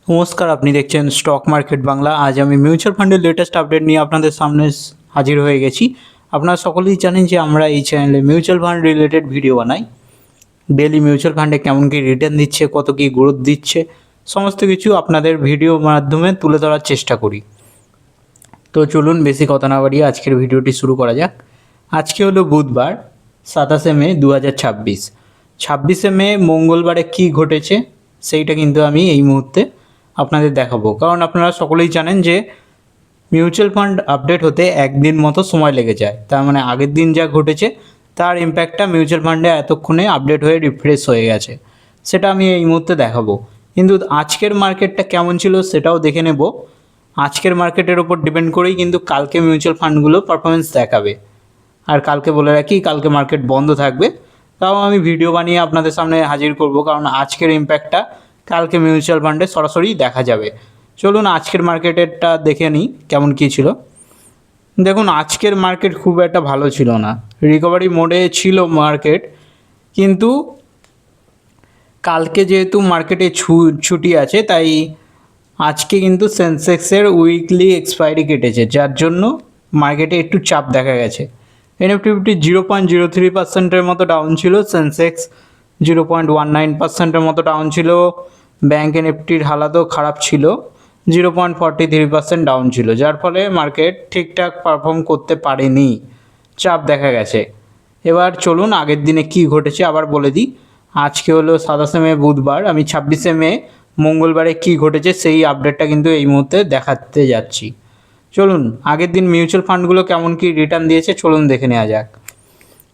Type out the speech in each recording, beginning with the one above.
নমস্কার, আপনি দেখছেন স্টক মার্কেট বাংলা। আজ আমি মিউচুয়াল ফান্ডের লেটেস্ট আপডেট নিয়ে আপনাদের সামনে হাজির হয়ে গেছি। আপনারা সকলেই জানেন যে আমরা এই চ্যানেলে মিউচুয়াল ফান্ড রিলেটেড ভিডিও বানাই। ডেলি মিউচুয়াল ফান্ডে কেমন কী রিটার্ন দিচ্ছে, কত কী গ্রোথ দিচ্ছে, সমস্ত কিছু আপনাদের ভিডিও মাধ্যমে তুলে ধরার চেষ্টা করি। তো চলুন বেশি কথা না বাড়িয়ে আজকের ভিডিওটি শুরু করা যাক। আজকে হলো বুধবার 27শে মে 2026। 26শে মে মঙ্গলবারে কী ঘটেছে সেইটা কিন্তু আমি এই মুহূর্তে আপনাদের দেখাবো, কারণ আপনারা সকলেই জানেন যে মিউচুয়াল ফান্ড আপডেট হতে একদিন মতো সময় লেগে যায়। তার মানে আগের দিন যা ঘটেছে তার ইম্প্যাক্টটা মিউচুয়াল ফান্ডে এতক্ষণে আপডেট হয়ে রিফ্রেশ হয়ে গেছে, সেটা আমি এই মুহূর্তে দেখাবো। কিন্তু আজকের মার্কেটটা কেমন ছিল সেটাও দেখে নেব। আজকের মার্কেটের ওপর ডিপেন্ড করেই কিন্তু কালকে মিউচুয়াল ফান্ডগুলো পারফরমেন্স দেখাবে। আর কালকে বলে রাখি, কালকে মার্কেট বন্ধ থাকবে, তাও আমি ভিডিও বানিয়ে আপনাদের সামনে হাজির করব, কারণ আজকের ইম্প্যাক্টটা কালকে মিউচুয়াল ফান্ডে সরাসরি দেখা যাবে। চলুন আজকের মার্কেটেরটা দেখে নিই কেমন কী ছিল। দেখুন, আজকের মার্কেট খুব একটা ভালো ছিল না, রিকভারি মোডে ছিল মার্কেট। কিন্তু কালকে যেহেতু মার্কেটে ছুটি আছে, তাই আজকে কিন্তু সেন্সেক্সের উইকলি এক্সপায়ারি কেটেছে, যার জন্য মার্কেটে একটু চাপ দেখা গেছে। এনএফটি 0.03% মতো ডাউন ছিল, সেন্সেক্স 0.19% মতো ডাউন ছিল। ব্যাঙ্ক এনএফটির হালাতও খারাপ ছিল, 0.43% ডাউন ছিল, যার ফলে মার্কেট ঠিকঠাক পারফর্ম করতে পারেনি, চাপ দেখা গেছে। এবার চলুন আগের দিনে কি ঘটেছে আবার বলে দিই। আজকে হলো 27শে মে বুধবার, আমি 26শে মে মঙ্গলবারে কি ঘটেছে সেই আপডেটটা কিন্তু এই মুহূর্তে দেখাতে যাচ্ছি। চলুন আগের দিন মিউচুয়াল ফান্ডগুলো কেমন কি রিটার্ন দিয়েছে চলুন দেখে নেওয়া যাক।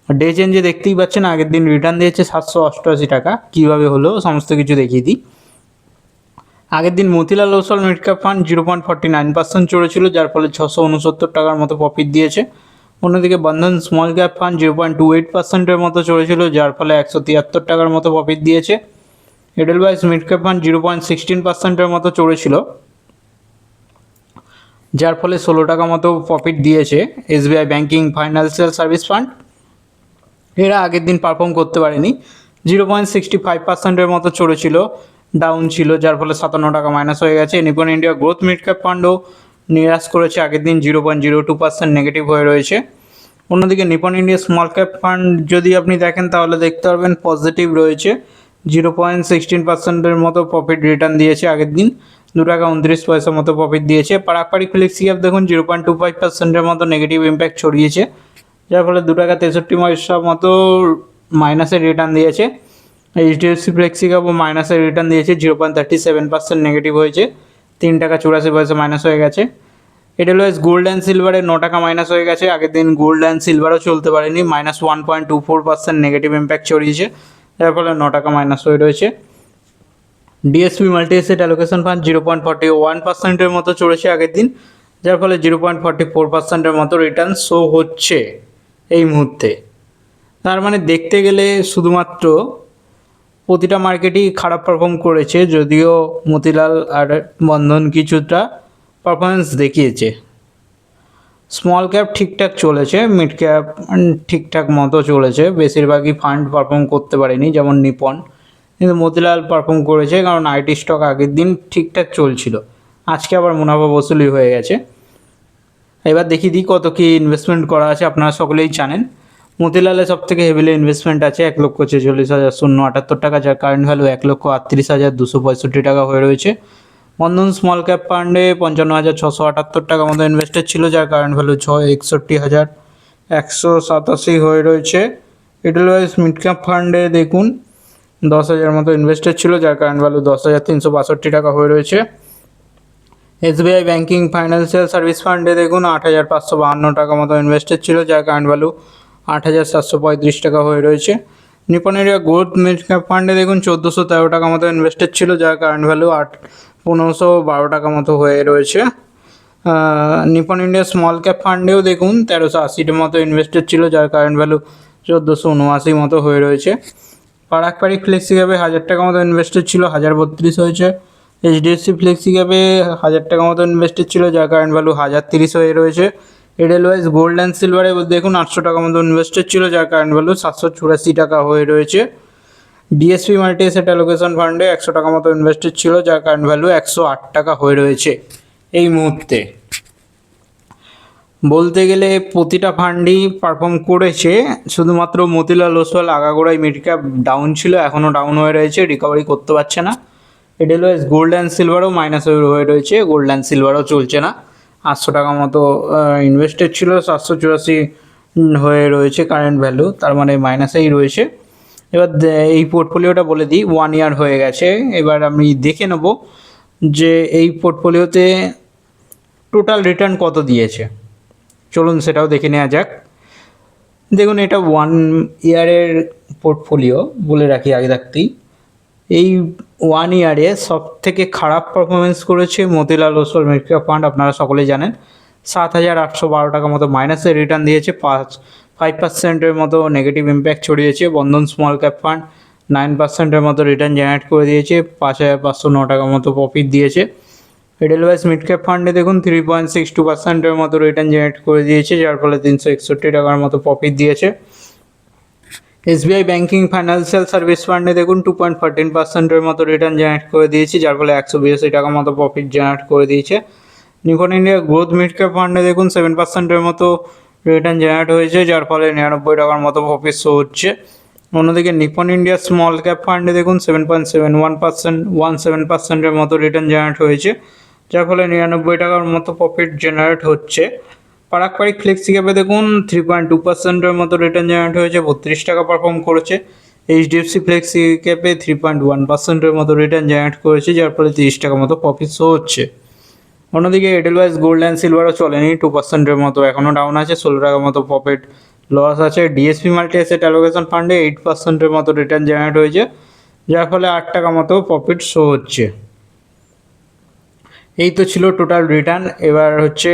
ডে চেঞ্জে দেখতেই পাচ্ছেন আগের দিন রিটার্ন দিয়েছে 788 টাকা। কীভাবে হলো সমস্ত কিছু দেখিয়ে দিই। আগের দিন Motilal Oswal mid cap fund 0.49% চড়েছিল, যার ফলে 669 টাকার মতো প্রফিট দিয়েছে। অন্যদিকে বন্ধন স্মল ক্যাপ ফান্ড 0.28%-এর মতো চড়েছিল, যার ফলে 173 টাকার মতো প্রফিট দিয়েছে। এডেলওয়াইস মিড ক্যাপ ফান্ড 0.16%-এর মতো চড়েছিল, যার ফলে 16 টাকা মতো প্রফিট দিয়েছে। SBI banking financial service fund এরা আগের দিন পারফর্ম করতে পারেনি, 0.65%-এর মতো চড়েছিল, ডাউন ছিল, যার ফলে 57 টাকা মাইনাস হয়ে গেছে। Nippon India growth mid cap ফান্ডও নিরাশ করেছে, আগের দিন 0.02% নেগেটিভ হয়ে রয়েছে। অন্যদিকে Nippon India small cap fund যদি আপনি দেখেন তাহলে দেখতে পারবেন পজিটিভ রয়েছে, 0.16%-এর মতো প্রফিট রিটার্ন দিয়েছে। আগের দিন 2 টাকা 29 পয়সা মতো প্রফিট দিয়েছে। পারাকপাড়ি ফ্লেক্সি ক্যাপ দেখুন 0.25%-এর মতো নেগেটিভ ইম্প্যাক্ট ছড়িয়েছে, যার ফলে 2 টাকা 63 পয়সা মতো মাইনাসের রিটার্ন দিয়েছে। এইচডিএফসি ফ্লেক্সি ক্যাপও মাইনাসের রিটার্ন দিয়েছে, 0.37% নেগেটিভ হয়েছে, 3 টাকা 84 পয়সা মাইনাস হয়ে গেছে। এডেলওয়াইস গোল্ড অ্যান্ড সিলভারে 9 টাকা মাইনাস হয়ে গেছে, আগের দিন গোল্ড অ্যান্ড সিলভারও চলতে পারেনি, -1.24% নেগেটিভ ইম্প্যাক্ট ছড়িয়েছে, যার ফলে 9 টাকা মাইনাস হয়ে রয়েছে। DSP multi asset allocation fund 0.41%-এর মতো চড়েছে আগের দিন, যার ফলে 0.44%-এর মতো রিটার্ন শো হচ্ছে এই মুহূর্তে। তার মানে দেখতে গেলে শুধুমাত্র প্রতিটা মার্কেটই খারাপ পারফর্ম করেছে, যদিও মতিলাল আর বন্ধন কিছুটা পারফরমেন্স দেখিয়েছে। স্মল ক্যাপ ঠিকঠাক চলেছে, মিড ক্যাপ ঠিকঠাক মতো চলেছে, বেশিরভাগই ফান্ড পারফর্ম করতে পারেনি, যেমন নিপন। কিন্তু মতিলাল পারফর্ম করেছে, কারণ আইটি স্টক আগের দিন ঠিকঠাক চলছিল, আজকে আবার মুনাফা বসুলি হয়ে গেছে। এবার দেখিয়ে দিই কত কি ইনভেস্টমেন্ট করা আছে। আপনারা সকলেই জানেন মতিলালে সব থেকে হেভিলি ইনভেস্টমেন্ট আছে 1,46,078 টাকা, যার কারেন্ট ভ্যালু 1,38,265 টাকা হয়ে রয়েছে। বন্ধন স্মল ক্যাপ ফান্ডে 55,678 টাকা মতো ইনভেস্টেড ছিল, যার কারেন্ট ভ্যালু 61,187 হয়ে রয়েছে। এডেলওয়াইস মিড ক্যাপ ফান্ডে দেখুন 10,000 মতো ইনভেস্টেড ছিল, যার কারেন্ট ভ্যালু 10,362 টাকা হয়ে রয়েছে। এসবিআই ব্যাঙ্কিং ফাইন্যান্সিয়াল সার্ভিস ফান্ডে দেখুন 8,552 টাকা মতো ইনভেস্টেড ছিল, যার কারেন্ট ভ্যালু 8,735 টাকা হয়ে রয়েছে। Nipon India growth mid cap ফান্ডে দেখুন 1,413 টাকা মতো ইনভেস্টেড ছিল, যার কারেন্ট ভ্যালু 1,512 টাকা মতো হয়ে রয়েছে। নিপন ইন্ডিয়া স্মল ক্যাপ ফান্ডেও দেখুন 1,380 মতো ইনভেস্টেড ছিল, যার কারেন্ট ভ্যালু 1,479 মতো হয়ে রয়েছে। পারাকপাড়ি ফ্লেক্সি ক্যাপে 1,000 টাকা মতো ইনভেস্টেড ছিল, 1,032 হয়েছে। এইচডিএফসি ফ্লেক্সি ক্যাপে 1,000 টাকা মতো ইনভেস্টেড ছিল, যার কারেন্ট ভ্যালু 1,030 হয়ে রয়েছে। এডেলওয়াইস গোল্ড অ্যান্ড সিলভারে দেখুন 800 টাকা মতো ইনভেস্টেড ছিল, যার কারেন্ট ভ্যালু 784 টাকা হয়ে রয়েছে। ডিএসপি মাল্টি অ্যাসেট অ্যালোকেশন ফান্ডে 100 টাকা মতো ইনভেস্টেড ছিল, যার কারেন্ট ভ্যালু 108 টাকা হয়ে রয়েছে এই মুহূর্তে। বলতে গেলে প্রতিটা ফান্ডই পারফর্ম করেছে, শুধুমাত্র মতিলাল ওসওয়াল আগাগোড়াই মিড ক্যাপ ডাউন ছিল, এখনও ডাউন হয়ে রয়েছে, রিকভারি করতে পারছে না। এডেলওয়েস গোল্ড অ্যান্ড সিলভারও মাইনাস হয়ে রয়েছে, গোল্ড অ্যান্ড সিলভারও চলছে না। 800 টাকা মতো ইনভেস্টেড ছিল, 784 হয়ে রয়েছে কারেন্ট ভ্যালু, তার মানে মাইনাসেই রয়েছে। এবার এই পোর্টফোলিওটা বলে দিই, 1 ইয়ার হয়ে গেছে। এবার আমি দেখে নেব যে এই পোর্টফোলিওতে টোটাল রিটার্ন কত দিয়েছে, চলুন সেটাও দেখে নেওয়া যাক। দেখুন, এটা 1 ইয়ারের পোর্টফোলিও, বলে রাখি আগে থাকতেই। এই 1 ইয়ারে সব থেকে খারাপ পারফরমেন্স করেছে Motilal Oswal mid cap fund, আপনারা সকলেই জানেন। 7,812 টাকা মতো মাইনাসে রিটার্ন দিয়েছে, 5% মতো নেগেটিভ ইম্প্যাক্ট ছড়িয়েছে। বন্ধন স্মল ক্যাপ ফান্ড 9% মতো রিটার্ন জেনারেট করে দিয়েছে, 5,509 টাকা মতো প্রফিট দিয়েছে। এডেলওয়েস মিড ক্যাপ ফান্ডে দেখুন 3.62% মতো রিটার্ন জেনারেট করে দিয়েছে, যার ফলে 361 টাকার মতো প্রফিট দিয়েছে। এসবিআই ব্যাঙ্কিং ফাইন্যান্সিয়াল সার্ভিস ফান্ডে দেখুন 2.14% মতো রিটার্ন জেনারেট করে দিয়েছে, যার ফলে 182 টাকা মতো প্রফিট জেনারেট করে দিয়েছে। Nipon India growth mid cap ফান্ডে দেখুন 7% মতো রিটার্ন জেনারেট হয়েছে, যার ফলে 99 টাকার মতো প্রফিট শো হচ্ছে। অন্যদিকে নিপন ইন্ডিয়া স্মল ক্যাপ ফান্ডে দেখুন 17% মতো রিটার্ন জেনারেট হয়েছে, যার ফলে 99 টাকার মতো প্রফিট জেনারেট হচ্ছে। পারাকপারিক ফ্লেক্সি ক্যাপে দেখুন 3.2% মতো রিটার্ন জেনারেট হয়েছে, 32 টাকা পারফর্ম করেছে। এইচডিএফসি ফ্লেক্সি ক্যাপে 3.1% মতো রিটার্ন জেনারেট করেছে, যার ফলে 30 টাকা মতো প্রফিট শো হচ্ছে। অন্যদিকে এডেলওয়েস গোল্ড অ্যান্ড সিলভারও চলেনি, 2% মতো এখনও ডাউন আছে, 16 টাকা মতো প্রফিট লস আছে। ডিএসপি মাল্টি অ্যাসেট অ্যালোকেশন ফান্ডে 8% মতো রিটার্ন জেনারেট হয়েছে, যার ফলে 8 টাকা মতো প্রফিট শো হচ্ছে। এই তো ছিল টোটাল রিটার্ন। এবার হচ্ছে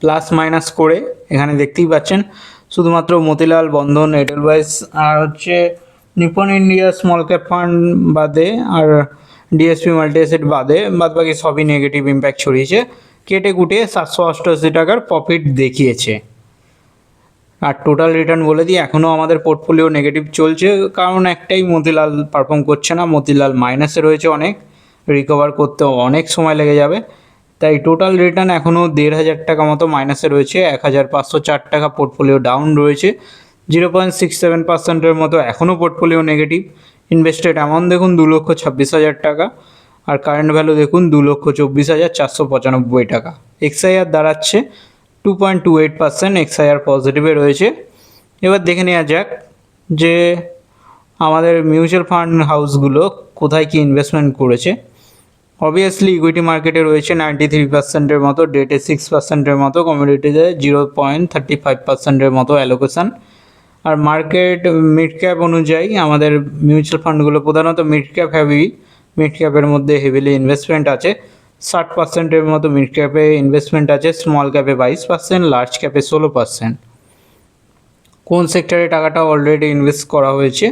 প্লাস মাইনাস করে এখানে দেখতেই পাচ্ছেন, শুধুমাত্র মতিলাল, বন্ধন, এডেলওয়েস আর হচ্ছে Nipon India small cap fund বাদে আর ডিএসপি মাল্টি অ্যাসেট বাদে বাদবাকি সবই নেগেটিভ ইম্প্যাক্ট ছড়িয়েছে। কেটে কুটে 788 টাকার প্রফিট দেখিয়েছে। আর টোটাল রিটার্ন বলে দিই, এখনও আমাদের পোর্টফোলিও নেগেটিভ চলছে, কারণ একটাই, মতিলাল পারফর্ম করছে না। মতিলাল মাইনাসে রয়েছে, অনেক রিকভার করতে অনেক সময় লেগে যাবে। তাই টোটাল রিটার্ন এখনও 1,500 টাকা মতো মাইনাসে রয়েছে, 1,504 টাকা পোর্টফোলিও ডাউন রয়েছে, 0.67% মতো এখনও পোর্টফোলিও নেগেটিভ। ইনভেস্টেড অ্যামাউন্ট দেখুন 2,26,000 টাকা, আর কারেন্ট ভ্যালু দেখুন 2,24,495 টাকা। এক্সআইআর দাঁড়াচ্ছে 2.28%, এক্সআইআর পজিটিভে রয়েছে। এবার দেখে নেওয়া যাক যে আমাদের মিউচুয়াল ফান্ড হাউসগুলো কোথায় কি ইনভেস্টমেন্ট করেছে। অবভিয়াসলি ইকুইটি মার্কেটে রয়েছে 93%-এর মতো, ডেটে 6%-এর মতো, কমিউনিটিতে 0.35%-এর মতো অ্যালোকেশান। আর মার্কেট মিড ক্যাপ অনুযায়ী আমাদের মিউচুয়াল ফান্ডগুলো প্রধানত মিড ক্যাপ হেভি, মিড ক্যাপের মধ্যে হেভিলি ইনভেস্টমেন্ট আছে। 60%-এর মতো মিড ক্যাপে ইনভেস্টমেন্ট আছে, স্মল ক্যাপে 22%, লার্জ ক্যাপে 16%। কোন সেক্টরে টাকাটা অলরেডি ইনভেস্ট করা হয়েছে?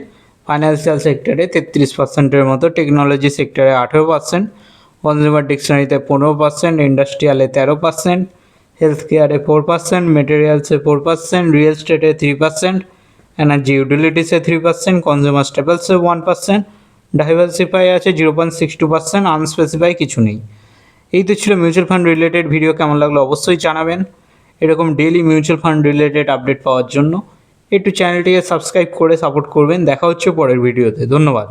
ফাইন্যান্সিয়াল সেক্টরে 33%-এর মতো, টেকনোলজি সেক্টরে 18%, কনজিউমার ডিকশনারিতে 15%, ইন্ডাস্ট্রিয়ালে 13%, হেলথ কেয়ারে 4%, মেটেরিয়ালসে 4%, রিয়েল এস্টেটে 3%, এনার্জি ইউটিলিটিসে 3%, কনজিউমার স্টেপলসে 1%, ডাইভার্সিফাই আছে 0.62%, আনস্পেসিফাই কিছু নেই। এই তো ছিল মিউচুয়াল ফান্ড রিলেটেড ভিডিও। কেমন লাগলো অবশ্যই জানাবেন। এরকম daily mutual fund related update পাওয়ার জন্য একটু চ্যানেলটিকে সাবস্ক্রাইব করে সাপোর্ট করবেন। দেখা হচ্ছে পরের ভিডিওতে। ধন্যবাদ।